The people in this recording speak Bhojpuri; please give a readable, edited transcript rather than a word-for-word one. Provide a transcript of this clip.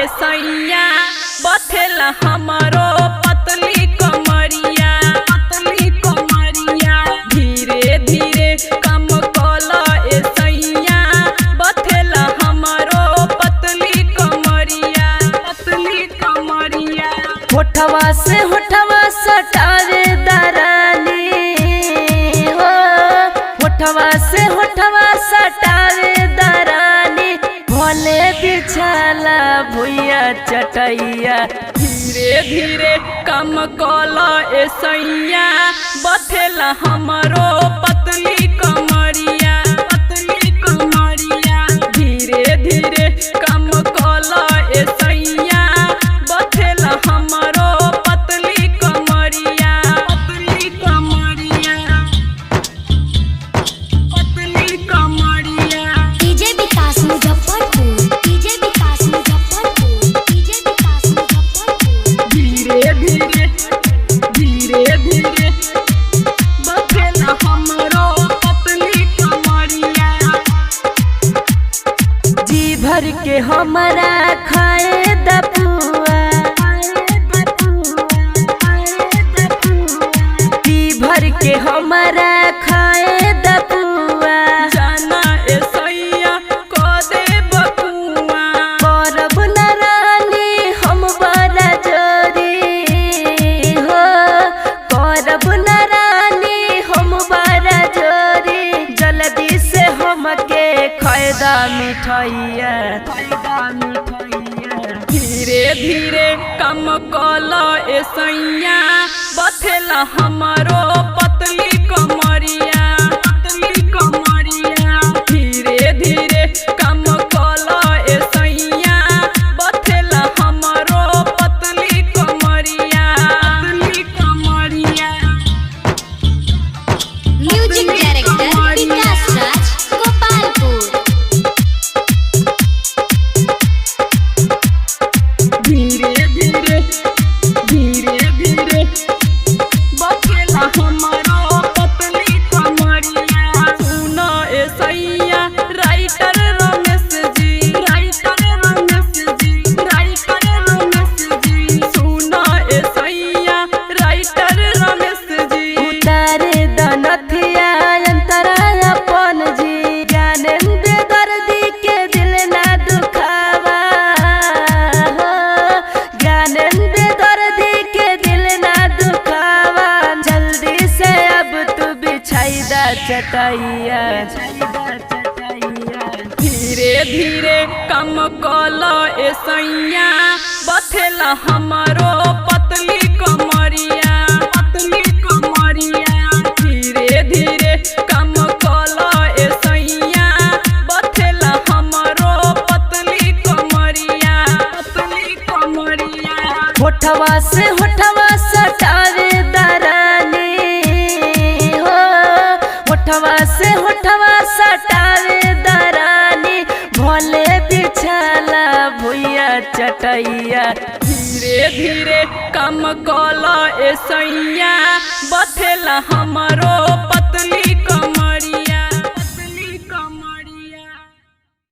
सैया बथेला हमारो पतली कमरिया धीरे धीरे कम कला ए सैया बथेला हमारो पतली कमरिया होठवा से होठवा सटावे दरानी हो, होठवा से होठवा सटावे दरानी भोले बिछाला भुइया चटैया धीरे धीरे कम कला ए सैया बथेला हमारो पतली कमरिया धीरे धीरे कम कला ए सैया बथेला हमारो पतली कमरिया डीजे विकास मुजफ्फरपुर धीरे धीरे बथेला हमारो पतली कमरिया जी भर के हमारा खाए दपुआ, जी भर के हमारा खाए दपुआ जाना ए सैया को दे बकुआ करब न रानी हम बड़ा जोरी हो, करब न रानी हम बड़ा जोरी जल्दी से हमके खैदा मिठाइया धीरे धीरे कम कला ए सैया बथेला हमारो पतली कमरिया धीरे धीरे कम कला ए सैया बथेला हमारो पतली कमरिया म्यूजिक डायरेक्टर विकास राज गोपालपुर। धीरे धीरे बथेला हमारो पतली कमरिया सुनो ए सैया राइटर रमेश जी सुनो ए सैया राइटर रमेश जी उतारे दनथिया अंतरा अपन जी ज्ञानेंद्र दर्दी के दिल ना दुखावा हो, ज्ञानेंद्र दर्दी के दिल ना दुखावा जल्दी से अब तू बिछाई दा चटैया धीरे धीरे कम कला ए सैया बथेला हमारो पतली कमरिया धीरे धीरे कम कला ए सैया बथेला हमारो पतली कमरिया होठवा से होठवा सटावे दरानी हो, होठवा से होठवा सटावे दरानी भोले बिछाला भुइया चटैया धीरे धीरे कम कला ए सैया बथेला हमारो पतली कमरिया